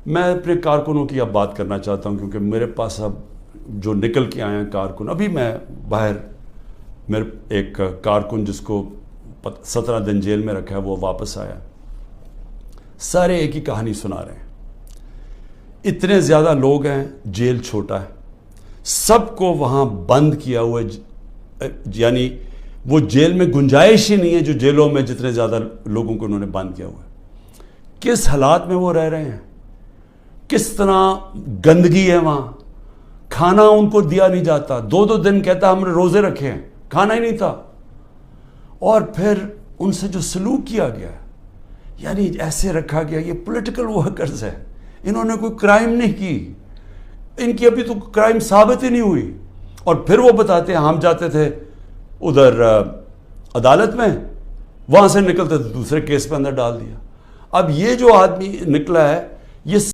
میں اپنے کارکنوں کی اب بات کرنا چاہتا ہوں، کیونکہ میرے پاس اب جو نکل کے آئے ہیں کارکن، ابھی میں باہر میرے ایک کارکن جس کو 17 دن جیل میں رکھا ہے وہ واپس آیا، سارے ایک ہی کہانی سنا رہے ہیں، اتنے زیادہ لوگ ہیں، جیل چھوٹا ہے، سب کو وہاں بند کیا ہوا ہے، یعنی وہ جیل میں گنجائش ہی نہیں ہے جو جیلوں میں جتنے زیادہ لوگوں کو انہوں نے بند کیا ہوا ہے۔ کس حالات میں وہ رہ رہے ہیں، کس طرح گندگی ہے وہاں، کھانا ان کو دیا نہیں جاتا، 2 دن کہتا ہم نے روزے رکھے ہیں، کھانا ہی نہیں تھا، اور پھر ان سے جو سلوک کیا گیا یعنی ایسے رکھا گیا، یہ پولیٹیکل ورکرز ہے، انہوں نے کوئی کرائم نہیں کی، ان کی ابھی تو کرائم ثابت ہی نہیں ہوئی، اور پھر وہ بتاتے ہیں ہم جاتے تھے ادھر عدالت میں، وہاں سے نکلتے تھے دوسرے کیس پہ اندر ڈال دیا۔ اب یہ جو آدمی نکلا ہے یہ